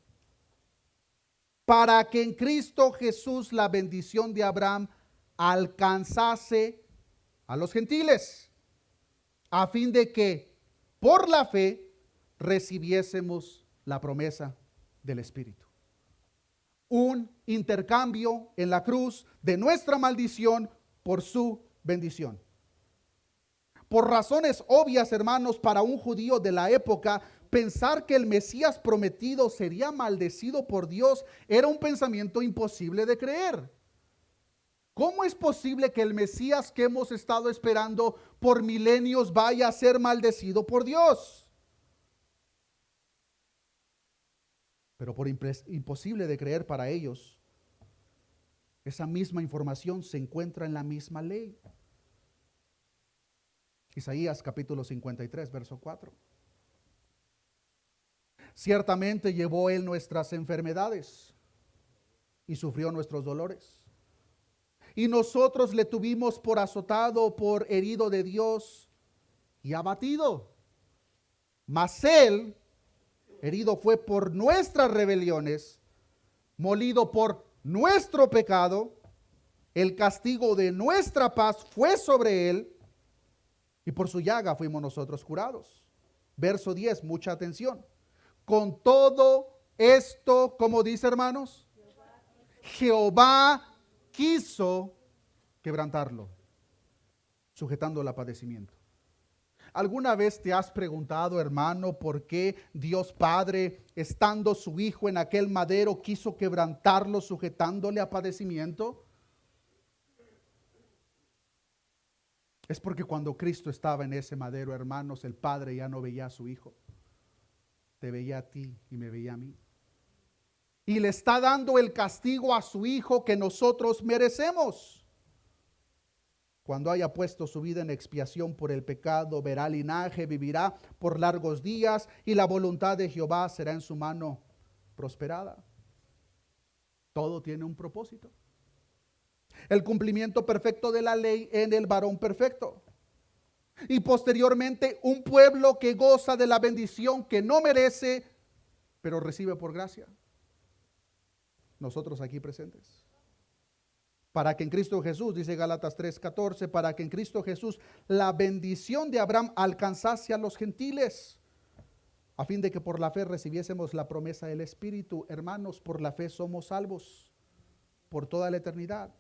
Para que en Cristo Jesús la bendición de Abraham alcanzase a los gentiles, a fin de que por la fe recibiésemos la promesa del Espíritu. Un intercambio en la cruz de nuestra maldición por su bendición. Por razones obvias, hermanos, para un judío de la época, pensar que el Mesías prometido sería maldecido por Dios era un pensamiento imposible de creer. ¿Cómo es posible que el Mesías que hemos estado esperando por milenios vaya a ser maldecido por Dios? Pero por imposible de creer para ellos, esa misma información se encuentra en la misma ley. Isaías capítulo 53, verso 4. Ciertamente llevó él nuestras enfermedades y sufrió nuestros dolores. Y nosotros le tuvimos por azotado, por herido de Dios y abatido. Mas él herido fue por nuestras rebeliones, molido por nuestro pecado. El castigo de nuestra paz fue sobre él, y por su llaga fuimos nosotros curados. Verso 10, mucha atención. Con todo esto, como dice, hermanos, Jehová quiso quebrantarlo, sujetándolo a padecimiento. ¿Alguna vez te has preguntado, hermano, por qué Dios Padre, estando su Hijo en aquel madero, quiso quebrantarlo, sujetándole a padecimiento? Es porque cuando Cristo estaba en ese madero, hermanos, el Padre ya no veía a su Hijo. Te veía a ti y me veía a mí. Y le está dando el castigo a su Hijo que nosotros merecemos. Cuando haya puesto su vida en expiación por el pecado, verá linaje, vivirá por largos días, y la voluntad de Jehová será en su mano prosperada. Todo tiene un propósito. El cumplimiento perfecto de la ley en el varón perfecto. Y posteriormente un pueblo que goza de la bendición que no merece, pero recibe por gracia. Nosotros aquí presentes. Para que en Cristo Jesús, dice Gálatas 3:14, para que en Cristo Jesús la bendición de Abraham alcanzase a los gentiles, a fin de que por la fe recibiésemos la promesa del Espíritu. Hermanos, por la fe somos salvos por toda la eternidad.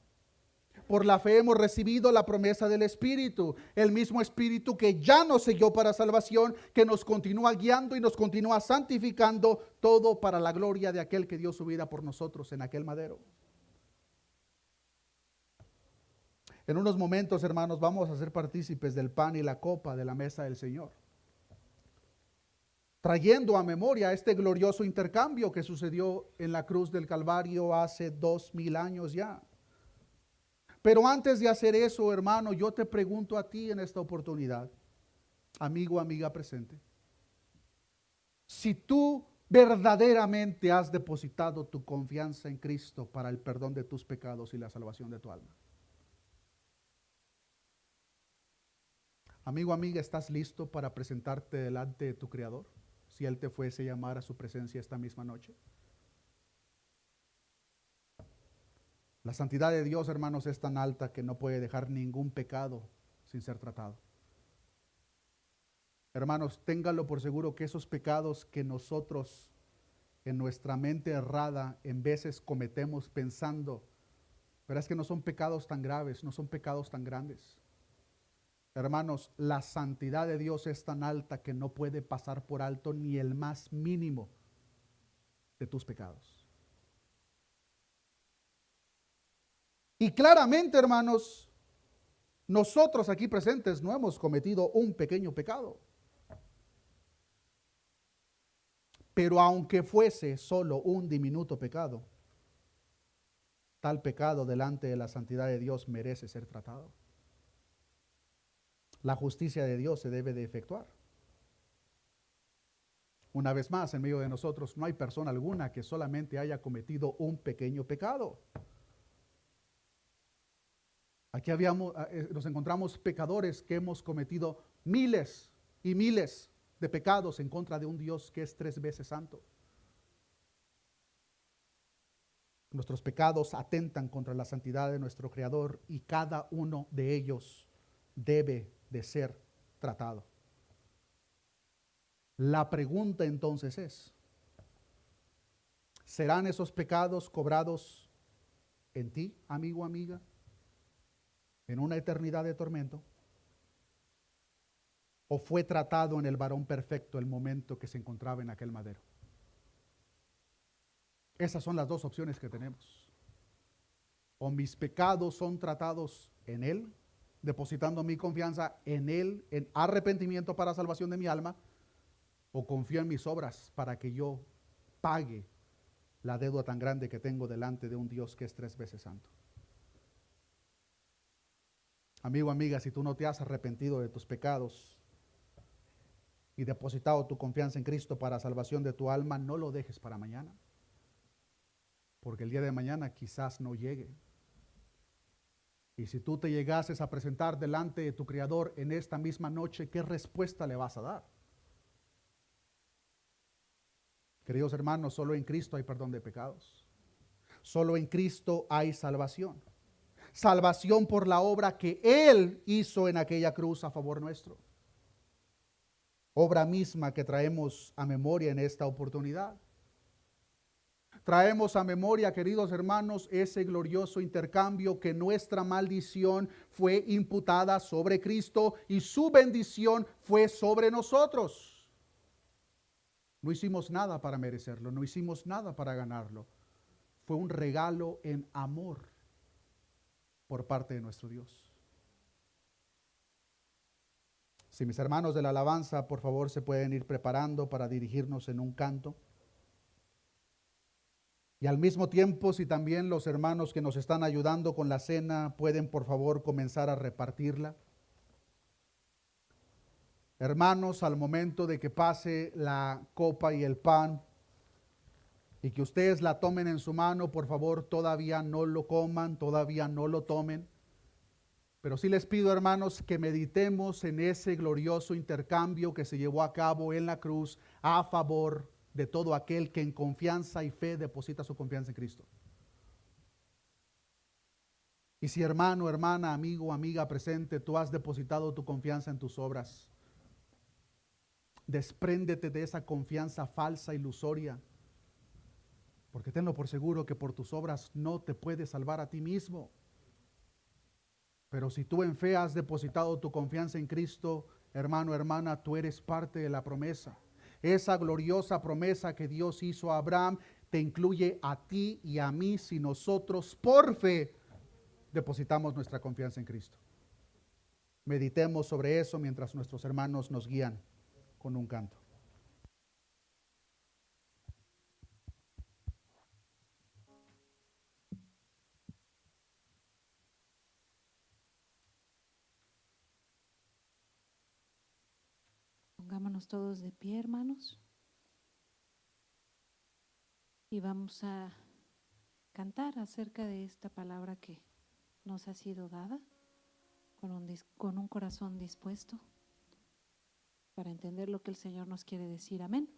Por la fe hemos recibido la promesa del Espíritu, el mismo Espíritu que ya nos selló para salvación, que nos continúa guiando y nos continúa santificando, todo para la gloria de aquel que dio su vida por nosotros en aquel madero. En unos momentos, hermanos, vamos a ser partícipes del pan y la copa de la mesa del Señor, trayendo a memoria este glorioso intercambio que sucedió en la cruz del Calvario hace 2000 años ya. Pero antes de hacer eso, hermano, yo te pregunto a ti en esta oportunidad, amigo, amiga presente, si tú verdaderamente has depositado tu confianza en Cristo para el perdón de tus pecados y la salvación de tu alma. Amigo, amiga, ¿estás listo para presentarte delante de tu Creador? Si Él te fuese a llamar a su presencia esta misma noche. La santidad de Dios, hermanos, es tan alta que no puede dejar ningún pecado sin ser tratado. Hermanos, ténganlo por seguro que esos pecados que nosotros en nuestra mente errada en veces cometemos pensando, pero es que no son pecados tan graves, no son pecados tan grandes. Hermanos, la santidad de Dios es tan alta que no puede pasar por alto ni el más mínimo de tus pecados. Y claramente, hermanos, nosotros aquí presentes no hemos cometido un pequeño pecado. Pero aunque fuese solo un diminuto pecado, tal pecado delante de la santidad de Dios merece ser tratado. La justicia de Dios se debe de efectuar. Una vez más, en medio de nosotros no hay persona alguna que solamente haya cometido un pequeño pecado. Aquí nos encontramos pecadores que hemos cometido miles y miles de pecados en contra de un Dios que es 3 veces santo. Nuestros pecados atentan contra la santidad de nuestro Creador y cada uno de ellos debe de ser tratado. La pregunta entonces es, ¿serán esos pecados cobrados en ti, amigo, amiga, en una eternidad de tormento? ¿O fue tratado en el varón perfecto el momento que se encontraba en aquel madero? Esas son las dos opciones que tenemos. O mis pecados son tratados en Él, depositando mi confianza en Él, en arrepentimiento para salvación de mi alma, o confío en mis obras para que yo pague la deuda tan grande que tengo delante de un Dios que es 3 veces santo. Amigo, amiga, si tú no te has arrepentido de tus pecados y depositado tu confianza en Cristo para salvación de tu alma, no lo dejes para mañana, porque el día de mañana quizás no llegue. Y si tú te llegases a presentar delante de tu Creador en esta misma noche, ¿qué respuesta le vas a dar? Queridos hermanos, solo en Cristo hay perdón de pecados. Solo en Cristo hay salvación. Salvación por la obra que Él hizo en aquella cruz a favor nuestro. Obra misma que traemos a memoria en esta oportunidad. Traemos a memoria, queridos hermanos, ese glorioso intercambio que nuestra maldición fue imputada sobre Cristo y su bendición fue sobre nosotros. No hicimos nada para merecerlo, no hicimos nada para ganarlo. Fue un regalo en amor por parte de nuestro Dios. Si mis hermanos de la alabanza, por favor, se pueden ir preparando para dirigirnos en un canto. Y al mismo tiempo, si también los hermanos que nos están ayudando con la cena pueden, por favor, comenzar a repartirla. Hermanos, al momento de que pase la copa y el pan y que ustedes la tomen en su mano, por favor, todavía no lo coman, todavía no lo tomen. Pero sí les pido, hermanos, que meditemos en ese glorioso intercambio que se llevó a cabo en la cruz a favor de todo aquel que en confianza y fe deposita su confianza en Cristo. Y si hermano, hermana, amigo, amiga presente, tú has depositado tu confianza en tus obras, despréndete de esa confianza falsa, ilusoria, porque tenlo por seguro que por tus obras no te puedes salvar a ti mismo. Pero si tú en fe has depositado tu confianza en Cristo, hermano, hermana, tú eres parte de la promesa. Esa gloriosa promesa que Dios hizo a Abraham te incluye a ti y a mí si nosotros por fe depositamos nuestra confianza en Cristo. Meditemos sobre eso mientras nuestros hermanos nos guían con un canto. Pongámonos todos de pie, hermanos, y vamos a cantar acerca de esta palabra que nos ha sido dada con un corazón dispuesto para entender lo que el Señor nos quiere decir. Amén.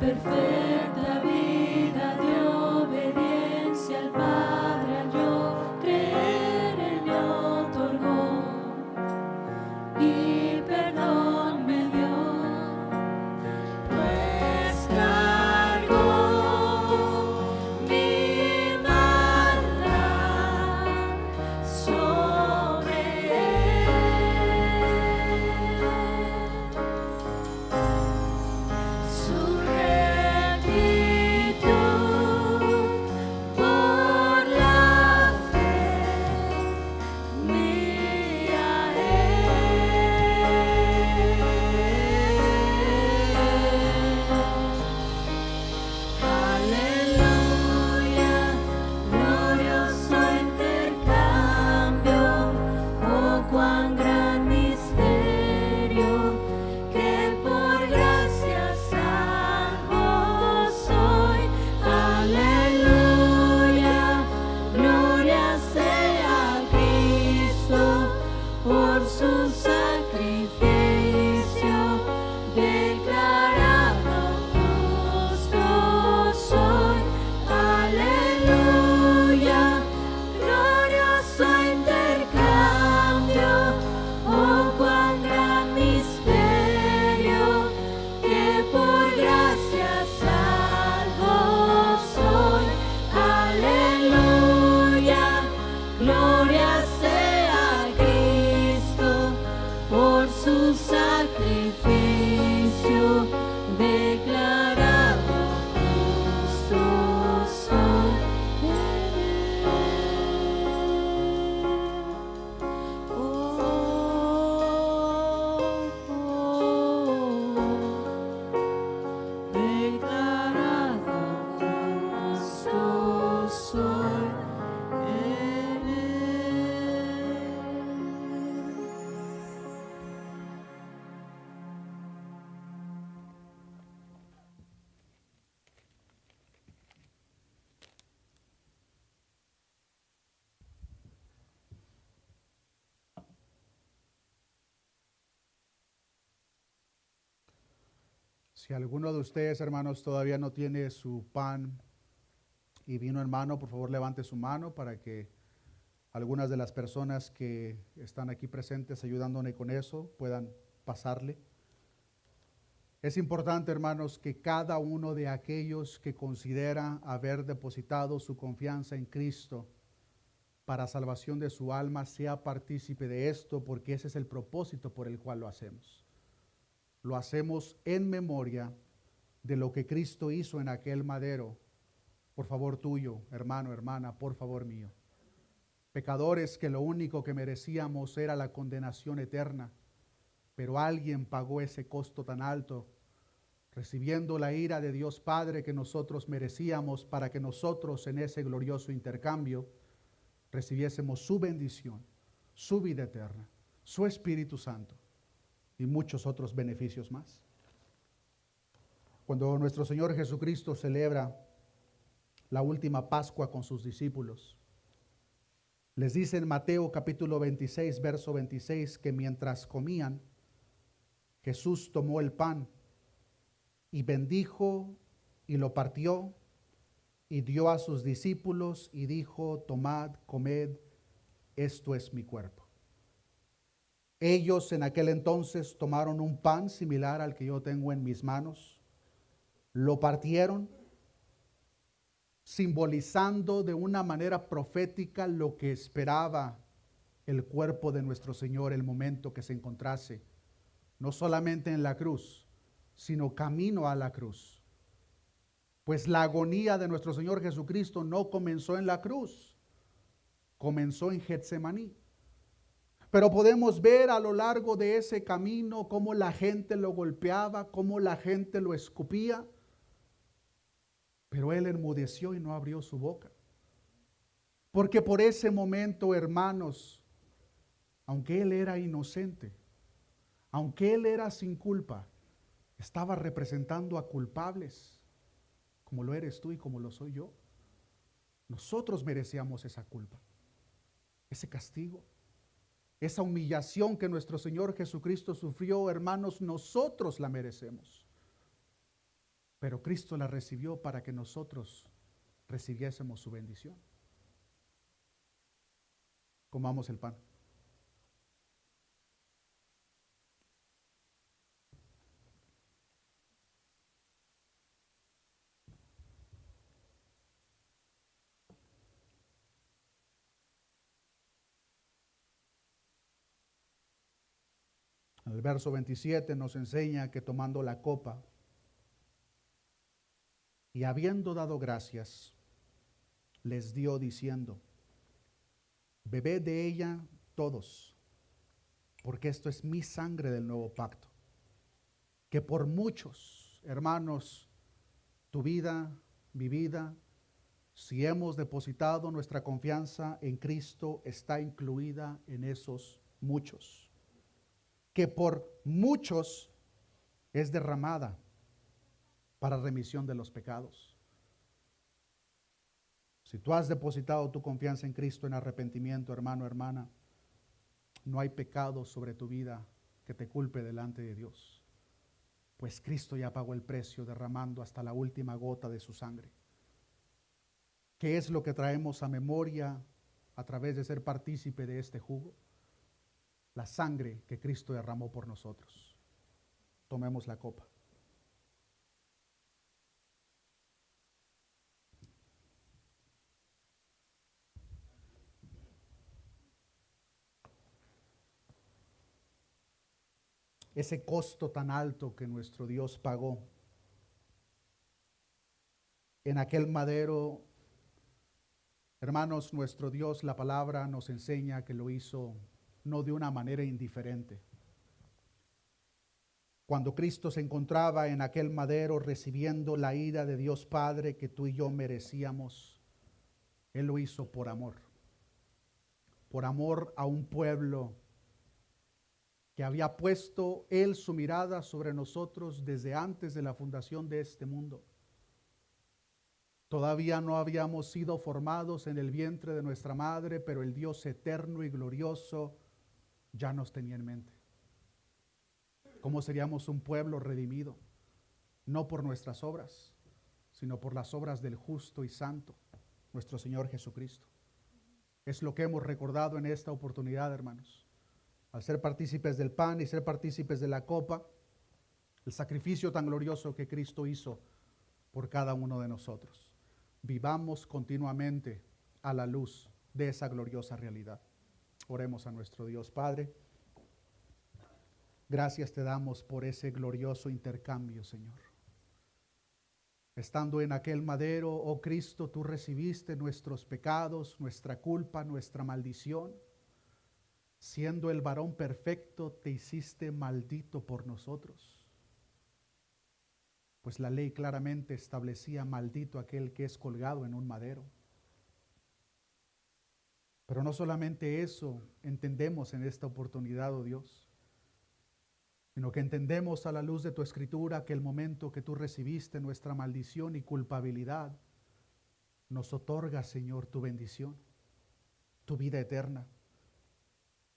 Perfecta vida de obediencia al Padre. su sacrificio declarado justo soy en él. Oh, declarado justo soy en él. Si alguno de ustedes, hermanos, todavía no tiene su pan y vino en mano, por favor levante su mano para que algunas de las personas que están aquí presentes ayudándole con eso puedan pasarle. Es importante, hermanos, que cada uno de aquellos que considera haber depositado su confianza en Cristo para salvación de su alma sea partícipe de esto, porque ese es el propósito por el cual lo hacemos. Lo hacemos en memoria de lo que Cristo hizo en aquel madero, por favor tuyo, hermano, hermana, por favor mío. Pecadores que lo único que merecíamos era la condenación eterna, pero alguien pagó ese costo tan alto, recibiendo la ira de Dios Padre que nosotros merecíamos, para que nosotros en ese glorioso intercambio recibiésemos su bendición, su vida eterna, su Espíritu Santo y muchos otros beneficios más. Cuando nuestro Señor Jesucristo celebra la última Pascua con sus discípulos, les dice en Mateo capítulo 26, verso 26, que mientras comían, Jesús tomó el pan y bendijo y lo partió y dio a sus discípulos y dijo: tomad, comed, esto es mi cuerpo. Ellos en aquel entonces tomaron un pan similar al que yo tengo en mis manos, lo partieron, simbolizando de una manera profética lo que esperaba el cuerpo de nuestro Señor el momento que se encontrase, no solamente en la cruz, sino camino a la cruz. Pues la agonía de nuestro Señor Jesucristo no comenzó en la cruz, comenzó en Getsemaní. Pero podemos ver a lo largo de ese camino cómo la gente lo golpeaba, cómo la gente lo escupía, pero él enmudeció y no abrió su boca. Porque por ese momento, hermanos, aunque él era inocente, aunque él era sin culpa, estaba representando a culpables, como lo eres tú y como lo soy yo. Nosotros merecíamos esa culpa, ese castigo, esa humillación que nuestro Señor Jesucristo sufrió, hermanos, nosotros la merecemos. Pero Cristo la recibió para que nosotros recibiésemos su bendición. Comamos el pan. El verso 27 nos enseña que tomando la copa y habiendo dado gracias, les dio diciendo: bebed de ella todos, porque esto es mi sangre del nuevo pacto, que por muchos, hermanos, tu vida, mi vida, si hemos depositado nuestra confianza en Cristo, está incluida en esos muchos, que por muchos es derramada para remisión de los pecados. Si tú has depositado tu confianza en Cristo en arrepentimiento, hermano, hermana, no hay pecado sobre tu vida que te culpe delante de Dios, pues Cristo ya pagó el precio derramando hasta la última gota de su sangre. ¿Qué es lo que traemos a memoria a través de ser partícipe de este jugo? La sangre que Cristo derramó por nosotros. Tomemos la copa. ese costo tan alto que nuestro Dios pagó. En aquel madero, hermanos, nuestro Dios, la palabra nos enseña que lo hizo no de una manera indiferente. Cuando Cristo se encontraba en aquel madero recibiendo la ira de Dios Padre que tú y yo merecíamos, Él lo hizo por amor a un pueblo que había puesto Él su mirada sobre nosotros desde antes de la fundación de este mundo. Todavía no habíamos sido formados en el vientre de nuestra madre, pero el Dios eterno y glorioso ya nos tenía en mente. ¿Cómo seríamos un pueblo redimido? No por nuestras obras, sino por las obras del justo y santo, nuestro Señor Jesucristo. Es lo que hemos recordado en esta oportunidad, hermanos. Al ser partícipes del pan y ser partícipes de la copa, el sacrificio tan glorioso que Cristo hizo por cada uno de nosotros. Vivamos continuamente a la luz de esa gloriosa realidad. Oremos a nuestro Dios. Padre, gracias te damos por ese glorioso intercambio, Señor. Estando en aquel madero, oh Cristo, tú recibiste nuestros pecados, nuestra culpa, nuestra maldición. Siendo el varón perfecto, te hiciste maldito por nosotros. Pues la ley claramente establecía maldito aquel que es colgado en un madero. Pero no solamente eso entendemos en esta oportunidad, oh Dios, sino que entendemos a la luz de tu escritura que el momento que tú recibiste nuestra maldición y culpabilidad, nos otorga, Señor, tu bendición, tu vida eterna.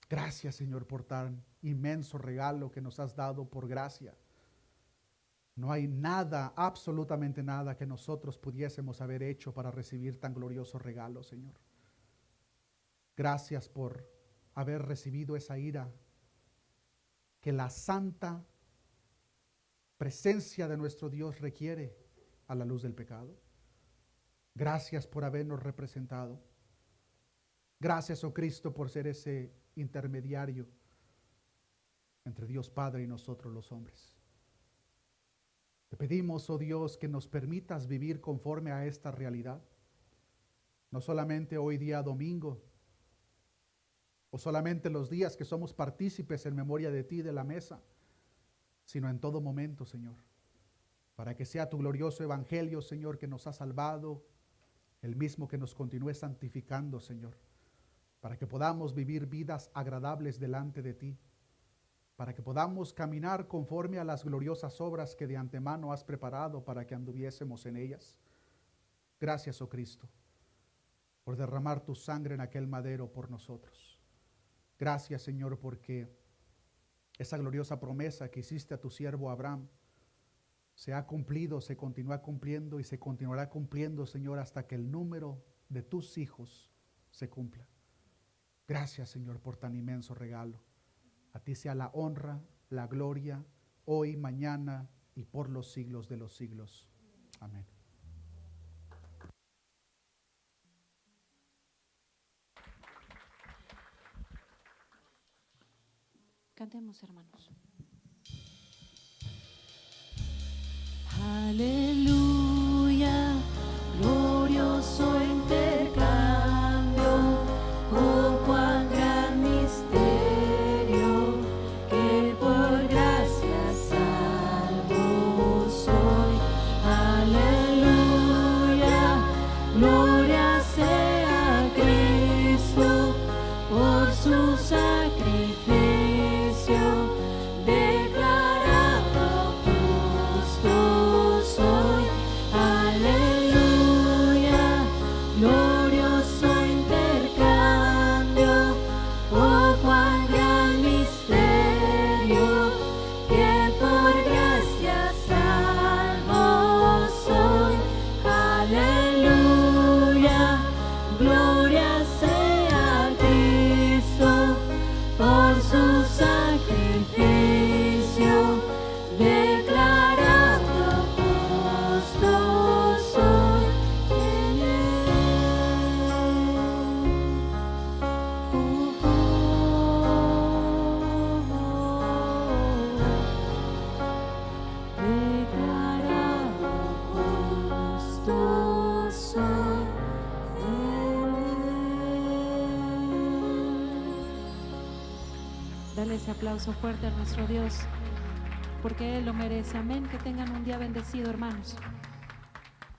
Gracias, Señor, por tan inmenso regalo que nos has dado por gracia. No hay nada, absolutamente nada que nosotros pudiésemos haber hecho para recibir tan glorioso regalo, Señor. Gracias por haber recibido esa ira que la santa presencia de nuestro Dios requiere a la luz del pecado. Gracias por habernos representado. Gracias, oh Cristo, por ser ese intermediario entre Dios Padre y nosotros los hombres. Te pedimos, oh Dios, que nos permitas vivir conforme a esta realidad. No solamente hoy día domingo, o solamente los días que somos partícipes en memoria de ti de la mesa, sino en todo momento, Señor, para que sea tu glorioso evangelio, Señor, que nos ha salvado, el mismo que nos continúe santificando, Señor, para que podamos vivir vidas agradables delante de ti, para que podamos caminar conforme a las gloriosas obras que de antemano has preparado para que anduviésemos en ellas. Gracias, oh Cristo, por derramar tu sangre en aquel madero por nosotros. Gracias, Señor, porque esa gloriosa promesa que hiciste a tu siervo Abraham se ha cumplido, se continúa cumpliendo y se continuará cumpliendo, Señor, hasta que el número de tus hijos se cumpla. Gracias, Señor, por tan inmenso regalo. A ti sea la honra, la gloria, hoy, mañana y por los siglos de los siglos. Amén. Cantemos, hermanos. Aleluya, glorioso intercambio, oh cuán gran misterio, que por gracia salvo soy. Aleluya, gloria sea a Cristo por su sacrificio. Declarado justo soy, aleluya, glorioso intercambio, oh cuán gran misterio, que por gracia salvo soy, aleluya, gloria sea a Cristo por su sacrificio, declarado justo soy en él. Dale ese aplauso fuerte a nuestro Dios, porque Él lo merece. Amén. Que tengan un día bendecido, hermanos.